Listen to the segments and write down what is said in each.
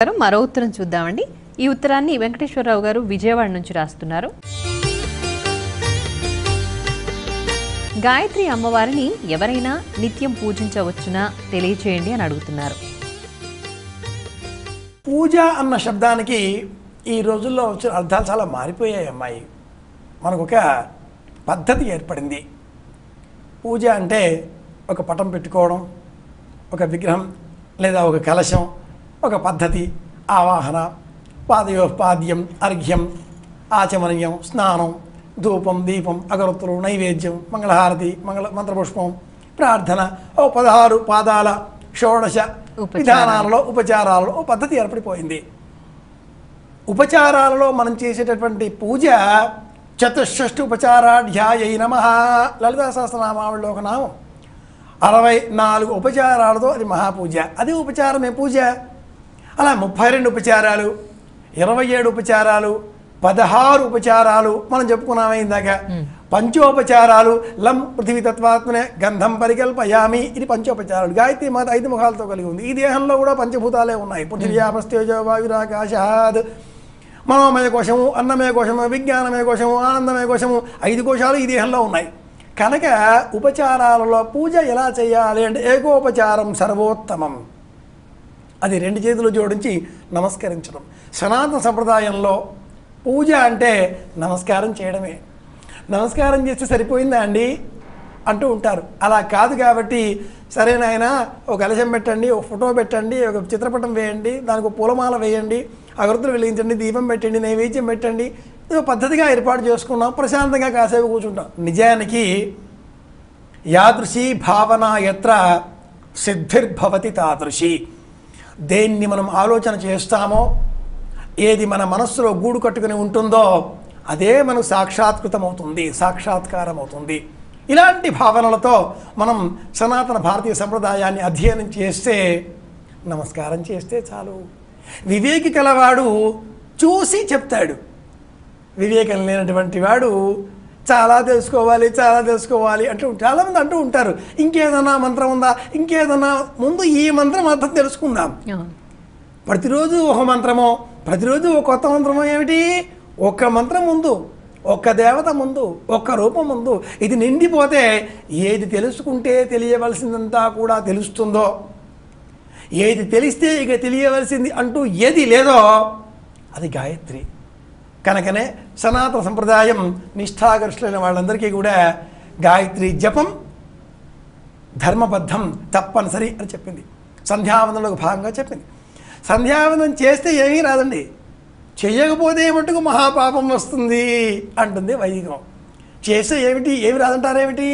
మరో ఉత్తరం చూద్దామండి. ఈ ఉత్తరాన్ని వెంకటేశ్వరరావు గారు విజయవాడ నుంచి రాస్తున్నారు. గాయత్రి అమ్మవారిని ఎవరైనా నిత్యం పూజించవచ్చునా తెలియచేయండి అని అడుగుతున్నారు. పూజ అన్న శబ్దానికి ఈ రోజుల్లో వచ్చిన అర్థాలు చాలా మారిపోయాయి అమ్మాయి. మనకు ఒక పద్ధతి ఏర్పడింది. పూజ అంటే ఒక పటం పెట్టుకోవడం, ఒక విగ్రహం లేదా ఒక కలశం, ఒక పద్ధతి, ఆవాహన, పాదయోపాద్యం, అర్ఘ్యం, ఆచమనీయం, స్నానం, ధూపం, దీపం, అగరొత్తులు, నైవేద్యం, మంగళహారతి, మంత్రపుష్పం, ప్రార్థన, 16 పాదాల షోడశ విధానాలలో ఉపచారాలలో పద్ధతి ఏర్పడిపోయింది. ఉపచారాలలో మనం చేసేటటువంటి పూజ చతుషష్ఠి ఉపచారాఢ్యాయై నమః లలితా సహస్రనామావళిలో ఒక నామం. 64 ఉపచారాలతో అది మహాపూజ. అది ఉపచారమే పూజ. అలా 32 ఉపచారాలు, 27 ఉపచారాలు, 16 ఉపచారాలు మనం చెప్పుకున్నామే ఇందాక. పంచోపచారాలు, లం పృథివీ తత్వాత్మనే గంధం పరికల్పయామి, ఇది పంచోపచారాలు. గాయత్రి మాత 5 ముఖాలతో కలిగి ఉంది. ఈ దేహంలో కూడా పంచభూతాలే ఉన్నాయి. పృథివ్యాపస్తేజో వాయురాకాశాద్, మనోమయ కోశము, అన్నమయ కోశము, విజ్ఞానమయ కోశము, ఆనందమయ కోశము, 5 కోశాలు ఈ దేహంలో ఉన్నాయి. కనుక ఉపచారాలలో పూజ ఎలా చేయాలి అంటే ఏకోపచారం సర్వోత్తమం. అది 2 చేతులు జోడించి నమస్కరించడం. సనాతన సంప్రదాయంలో పూజ అంటే నమస్కారం చేయడమే. నమస్కారం చేస్తే సరిపోయిందా అండి అంటూ ఉంటారు. అలా కాదు. కాబట్టి సరేనాయనా ఒక కలశం పెట్టండి, ఒక ఫోటో పెట్టండి, ఒక చిత్రపటం వేయండి, దానికి ఒక పూలమాల వేయండి, అగరత్తులు వెలిగించండి, దీపం పెట్టండి, నైవేద్యం పెట్టండి, ఇది పద్ధతిగా ఏర్పాటు చేసుకున్నాం, ప్రశాంతంగా కాసేపు కూర్చుంటాం. నిజానికి యాదృశీ భావన యత్ర సిద్ధిర్భవతి తాదృశి. దేన్ని మనం ఆలోచన చేస్తామో, ఏది మన మనస్సులో గూడు కట్టుకుని ఉంటుందో అదే మనకు సాక్షాత్కృతం అవుతుంది, సాక్షాత్కారం అవుతుంది. ఇలాంటి భావనలతో మనం సనాతన భారతీయ సంప్రదాయాన్ని అధ్యయనం చేస్తే, నమస్కారం చేస్తే చాలు. వివేకి కలవాడు చూసి చెప్తాడు. వివేకం లేనటువంటి వాడు చాలా తెలుసుకోవాలి అంటూ చాలామంది అంటూ ఉంటారు. ఇంకేదన్నా మంత్రం ఉందా, ఇంకేదన్నా, ముందు ఈ మంత్రం అర్థం తెలుసుకుందాం. ప్రతిరోజు ఒక మంత్రమో, ప్రతిరోజు ఒక కొత్త మంత్రమో ఏమిటి? ఒక్క మంత్రం ముందు, ఒక్క దేవత ముందు, ఒక్క రూపం ముందు ఇది నిండిపోతే ఏది తెలుసుకుంటే తెలియవలసిందంతా కూడా తెలుస్తుందో, ఏది తెలిస్తే ఇక తెలియవలసింది అంటూ ఏది లేదో అది గాయత్రి. కనుకనే సనాతన సంప్రదాయం నిష్ఠాగరిష్ఠులైన వాళ్ళందరికీ కూడా గాయత్రి జపం ధర్మబద్ధం, తప్పనిసరి అని చెప్పింది. సంధ్యావందనలో భాగంగా చెప్పింది. సంధ్యావందనం చేస్తే ఏమీ రాదండి, చెయ్యకపోతే మటుకు మహాపాపం వస్తుంది అంటుంది వైదికం. చేస్తే ఏమిటి, ఏమి రాదంటారేమిటి?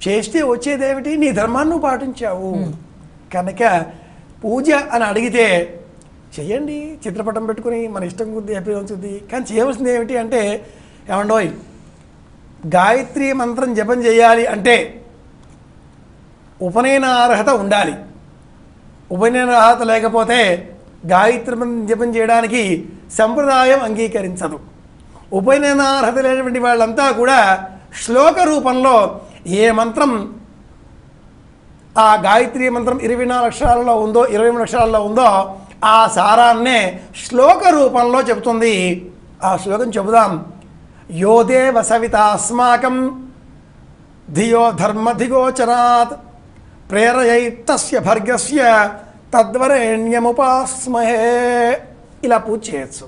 చేస్తే వచ్చేదేమిటి? నీ ధర్మాన్ని పాటించావు. కనుక పూజ అని అడిగితే చెయ్యండి, చిత్రపటం పెట్టుకుని మన ఇష్టం కొద్ది హ్యాపీగా ఉంటుంది. కానీ చేయవలసింది ఏమిటి అంటే, ఏమండోయ్, గాయత్రి మంత్రం జపం చేయాలి అంటే ఉపనయన అర్హత ఉండాలి. ఉపనయన అర్హత లేకపోతే గాయత్రి మంత్రం జపం చేయడానికి సంప్రదాయం అంగీకరించదు. ఉపనయన అర్హత లేనటువంటి వాళ్ళంతా కూడా శ్లోక రూపంలో ఏ మంత్రం ఆ గాయత్రి మంత్రం 24 అక్షరాలలో ఉందో, 23 అక్షరాలలో ఉందో ఆ సారాన్నే శ్లోక రూపంలో చెబుతుంది. ఆ శ్లోకం చెబుదాం. యో దేవ సవితాస్మాకం ధియో ధర్మధిగోచరాత్ ప్రేరయైతస్య భర్గస్య తద్వరేణ్యముపాస్మహే. ఇలా పూజ చేయొచ్చు.